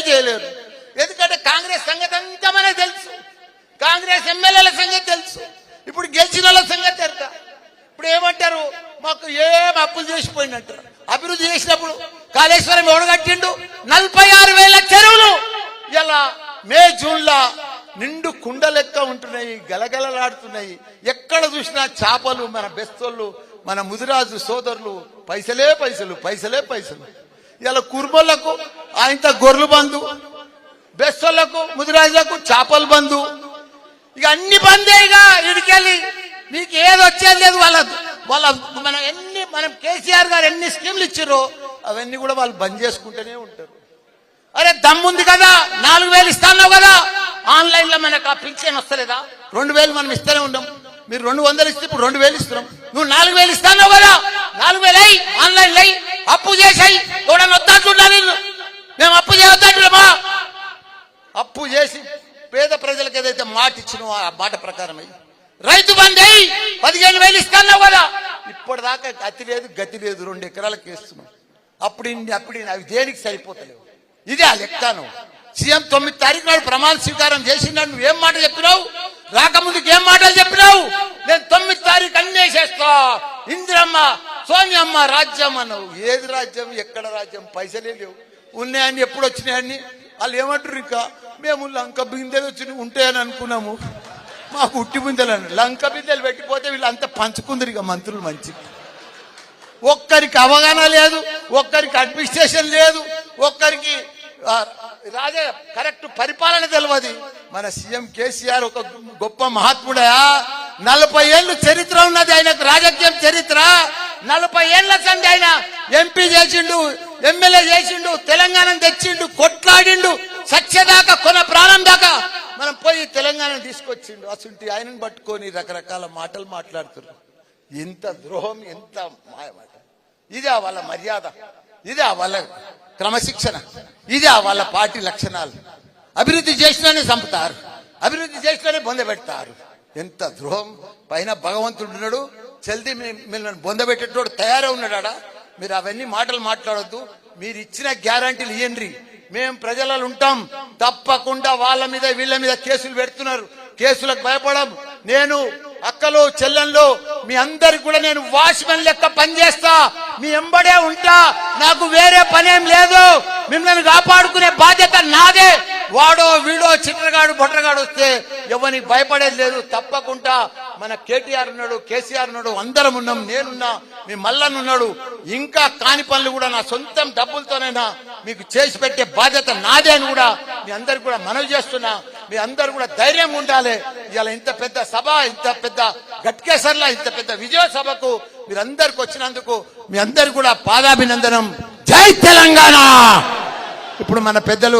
చేయలేరు. ఎందుకంటే కాంగ్రెస్ సంగతి అంతా మనకు తెలుసు, కాంగ్రెస్ ఎమ్మెల్యేల సంగతి తెలుసు, ఇప్పుడు గెలిచిన వాళ్ళ సంగతి తెలుసు. ఇప్పుడు ఏమంటారు, మాకు ఏం అప్పులు చేసిపోయిందంటారు. అభివృద్ధి చేసినప్పుడు కాళేశ్వరం ఎవడు కట్టిండు? 46,000 చెరువులు ఇలా మే జూన్లో నిండు కుండ లెక్క ఉంటున్నాయి, గలగలలాడుతున్నాయి. ఎక్కడ చూసినా చేపలు. మన బెస్తోళ్ళు, మన ముదిరాజు సోదరులు పైసలే పైసలు, పైసలే పైసలు. ఇలా కుర్మోళ్లకు ఆయన గొర్రెలు బంధు, బెస్తోళ్లకు ముదిరాజులకు చేపలు బంధు. ఇక అన్ని బందేగా ఇడికెళ్ళి మీకు ఏది వచ్చేది లేదు. వాళ్ళ మనం కేసీఆర్ గారు ఎన్ని స్కీమ్లు ఇచ్చారో అవన్నీ కూడా వాళ్ళు బంద్ చేసుకుంటూనే ఉంటారు. అరే దమ్ముంది కదా, 4,000 ఇస్తాను కదా, ఆన్లైన్ లో మనకు ఆ పింఛన్ వస్తలేదా? 2,000 మనం ఇస్తూనే ఉన్నాం. మీరు 200 ఇస్తే ఇప్పుడు 2,000 ఇస్తున్నాం. నువ్వు 4,000 ఇస్తాను కదా, 4,000 అయ్యి ఆన్లైన్ అయ్యి అప్పు చేసాయి. ఎవడన్నా వద్దంటున్నా, మేము అప్పు చేయొద్దంటున్నామా? అప్పు చేసి పేద ప్రజలకు ఏదైతే మాట ఇచ్చినో ఆ మాట ప్రకారం అయ్యి రైతు బంధు అయ్యి 15,000 ఇస్తాను కదా. ఇప్పటిదాకా అతి లేదు గతి లేదు, 2 ఎకరాలకు వేస్తున్నాం. అప్పుడు అవి దేనికి సరిపోతలేవు. ఇదే ఆ లెక్కను. సీఎం 9 తారీఖు నాడు ప్రమాణ స్వీకారం చేసినాడు. నువ్వేం మాట చెప్పినావు? రాకముందుకు ఏం మాటలు చెప్పినావు? నేను 9 తారీఖు అన్నే చేస్తా, ఇందిరమ్మ సోనియమ్మ రాజ్యం అన్నావు. ఏది రాజ్యం? ఎక్కడ రాజ్యం? పైసలే లేవు. ఉన్నాయని ఎప్పుడు వచ్చినాయని వాళ్ళు ఏమంటారు? ఇంకా మేము లంక బిందెలు వచ్చి ఉంటాయని అనుకున్నాము, మాకు ఉట్టి బిందెలు అని. లంక బిందెలు పెట్టిపోతే వీళ్ళంతా పంచుకుందరు. ఇక మంత్రులు మంచి ఒక్కరికి అవగాహన లేదు, ఒక్కరికి అడ్మినిస్ట్రేషన్ లేదు, ఒక్కరికి కరెక్ట్ పరిపాలన తెలియదు. మన సీఎం కేసీఆర్ ఒక గొప్ప మహాత్ముడా. 40 ఏళ్ళు చరిత్ర ఉన్నది ఆయనకు, రాజకీయం చరిత్ర. 40 ఏళ్ల సంది ఆయన ఎంపీ చేసిండు, ఎమ్మెల్యే చేసిండు, తెలంగాణను తెచ్చిండు, కొట్లాడిండు, సత్యదాకా కొన ప్రాణం దాకా మనం పోయి తెలంగాణను తీసుకొచ్చిండు. అసలు ఆయనను పట్టుకొని రకరకాల మాటలు మాట్లాడుతున్నారు. ఎంత ద్రోహం, ఎంత మాయమాట. ఇదే వాళ్ళ మర్యాద, ఇదే వాళ్ళ క్రమశిక్షణ, ఇదే వాళ్ళ పార్టీ లక్షణాలు. అభివృద్ధి చేసినానే చంపుతారు, అభివృద్ధి చేసినానే బొందబెడతారు. ఎంత ద్రోహం. పైన భగవంతుడు ఉన్నాడు, చల్ది మిమ్మల్ని బొందబెట్టేటోడు తయారై ఉన్నాడా? మీరు అవన్నీ మాటలు మాట్లాడొద్దు. మీరు ఇచ్చిన గ్యారంటీలు ఇయ్యండి, మేము ప్రజలలో ఉంటాం. తప్పకుండా వాళ్ళ మీద వీళ్ళ మీద కేసులు పెడుతున్నారు, కేసులకు భయపడం. నేను అక్కలు చెల్లెళ్ళు మీ అందరికి కూడా నేను వాచ్మెన్ లెక్క పనిచేస్తా, మీ ఎంబడే ఉంటా. నాకు వేరే పనేం లేదు. మిమ్మల్ని కాపాడుకునే బాధ్యత నాదే. వాడో వీడో చిట్రగాడు బొట్రగాడు వస్తే ఎవరికి భయపడేది లేదు. తప్పకుండా మన కేటీఆర్ ఉన్నాడు, కేసీఆర్ ఉన్నాడు, అందరం ఉన్నాం. నేనున్నా, మీ మల్లన్న ఉన్నాడు. ఇంకా కాని పనులు కూడా నా సొంతం డబ్బులతోనైనా మీకు చేసి పెట్టే బాధ్యత నాదే అని కూడా మీ అందరికి కూడా మనవి చేస్తున్నా. మీ అందరు కూడా ధైర్యం ఉండాలి. ఇవాళ ఇంత పెద్ద సభ, ఇంత పెద్ద గట్కేసర్లా ఇంత పెద్ద విజయ సభకు మీరందరికి వచ్చినందుకు మీ అందరు కూడా పాదాభినందనం. జై తెలంగాణ. ఇప్పుడు మన పెద్దలు